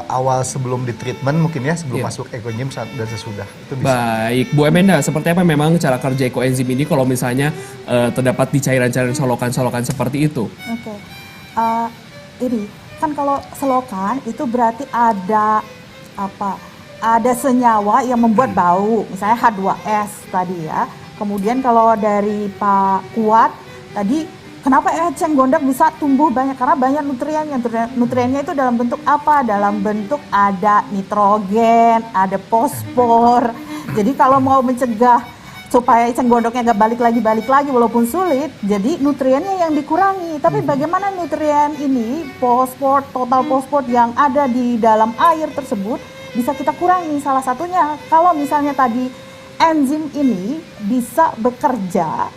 awal sebelum di treatment mungkin ya, sebelum masuk ekoenzim dan sesudah itu bisa. Baik, Bu Emenda, seperti apa memang cara kerja ekoenzim ini kalau misalnya terdapat di cairan-cairan solokan-solokan seperti itu? Oke. Ini kan kalau selokan itu berarti ada ada senyawa yang membuat bau, misalnya H2S tadi ya. Kemudian kalau dari Pak Kuat tadi Kenapa eceng gondok bisa tumbuh banyak? Karena banyak nutriennya. Nutriennya itu dalam bentuk apa? Dalam bentuk ada nitrogen, ada fosfor. Jadi kalau mau mencegah supaya eceng gondoknya gak balik lagi walaupun sulit, jadi nutriennya yang dikurangi. Tapi bagaimana nutrien ini, fosfor, total fosfor yang ada di dalam air tersebut bisa kita kurangi? Salah satunya kalau misalnya tadi enzim ini bisa bekerja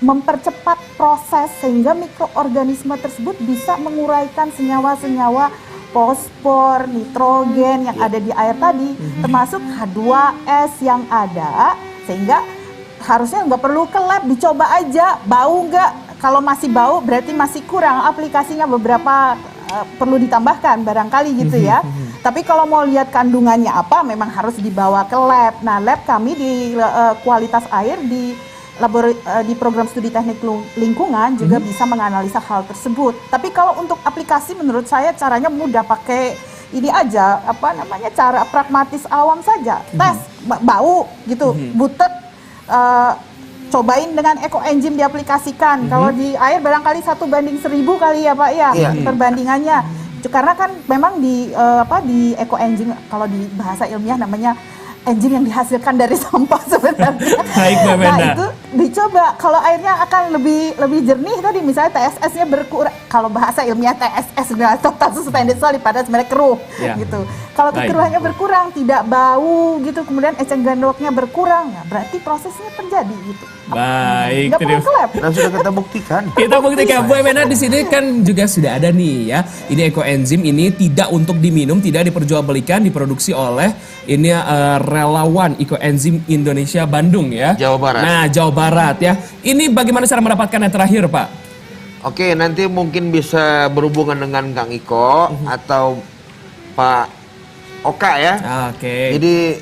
mempercepat proses sehingga mikroorganisme tersebut bisa menguraikan senyawa-senyawa fosfor, nitrogen yang ada di air tadi, termasuk H2S yang ada, sehingga harusnya nggak perlu ke lab, dicoba aja, bau nggak? Kalau masih bau berarti masih kurang, aplikasinya beberapa perlu ditambahkan barangkali gitu ya. Tapi kalau mau lihat kandungannya apa, memang harus dibawa ke lab. Nah, lab kami di kualitas air di program studi teknik lingkungan juga bisa menganalisa hal tersebut. Tapi kalau untuk aplikasi menurut saya caranya mudah, pakai ini aja, cara pragmatis awam saja. Tes bau gitu, butet, cobain dengan ekoenzim diaplikasikan. Kalau di air barangkali 1:1000 kali ya Pak ya, perbandingannya. Karena kan memang di ekoenzim, kalau di bahasa ilmiah namanya enzim yang dihasilkan dari sampah sebenarnya. Baik, Mbak Menda. Nah, itu dicoba. Kalau airnya akan lebih jernih tadi, misalnya TSS-nya berkurang. Kalau bahasa ilmiah TSS total suspended solid, padahal sebenarnya keruh gitu. Kalau kekeruhannya berkurang, tidak bau gitu, kemudian eceng gondoknya berkurang, ya berarti prosesnya terjadi gitu. Baik, nggak perlu ke lab. Dan sudah kita buktikan. Kita buktikan, Bu Emenda di sini kan juga sudah ada nih ya. Ini ekoenzim ini tidak untuk diminum, tidak diperjualbelikan, diproduksi oleh ini relawan Ekoenzim Indonesia Bandung ya. Jawa Barat. Nah, Jawa Barat ya. Ini bagaimana cara mendapatkan yang terakhir, Pak? Oke, nanti mungkin bisa berhubungan dengan Kang Iko atau Pak Oka ya. Oke. Jadi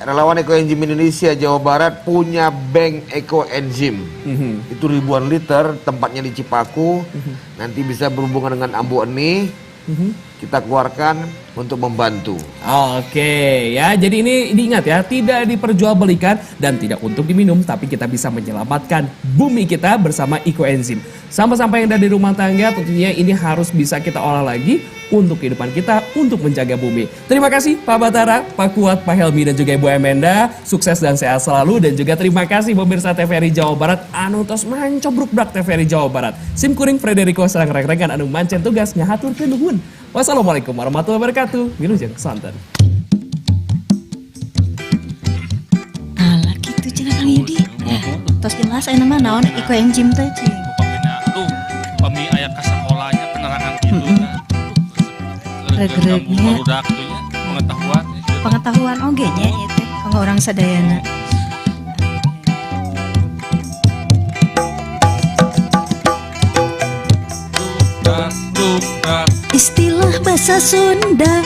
relawan Ekoenzim Indonesia Jawa Barat punya bank ekoenzim. Itu ribuan liter, tempatnya di Cipaku. Nanti bisa berhubungan dengan Ambu Eni. Kita keluarkan untuk membantu. Oke ya, jadi ini diingat ya, tidak diperjualbelikan dan tidak untuk diminum, tapi kita bisa menyelamatkan bumi kita bersama ekoenzim. Sampah-sampah yang ada di rumah tangga tentunya ini harus bisa kita olah lagi untuk kehidupan kita, untuk menjaga bumi. Terima kasih Pak Batara, Pak Kuat, Pak Helmi dan juga Ibu Emenda. Sukses dan sehat selalu, dan juga terima kasih pemirsa TVRI Jawa Barat anu tos mancobruk-brak TVRI Jawa Barat. Sim kuring Frederico sareng rek-rekan anu mancen tugasnya haturkeun nuhun. Wassalamualaikum warahmatullahi wabarakatuh. Wilujeng santen. Alah gitu cenah Kang Yudi. Tos jelas aya nama naon ekoenzim teh cing. Tuh, pami aya ka sakolanya penerangan gitu kan. Regregnya Budak tuh ya, pengetahuan. pengetahuan oge nya ieu teh kanggo orang sadayana. Istilah bahasa Sunda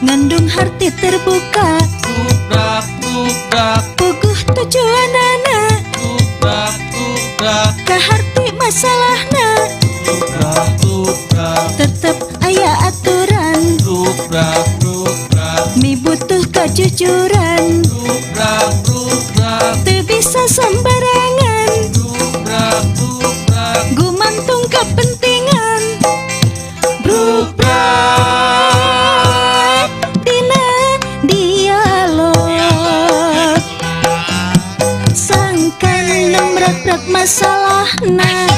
ngandung arti terbuka, puguh tujuanana, kaharti masalahna, tetep aya aturan, mibutuh kejujuran, teu bisa sembarangan, gumantung kepentingan. Bruk-brak dina dialog, sangkan nemrak-rak masalahna,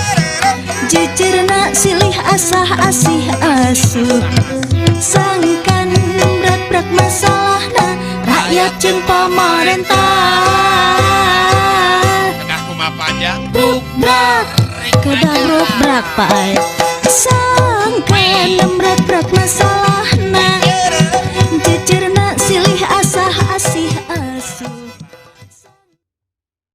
jujurna silih asah asih asuh, sangkan nemrak-rak masalahna, rakyat jeung pamarentah. Bruk-brak kedah bruk-brak pae, sangkan nemrak-rak masalahna, jujurna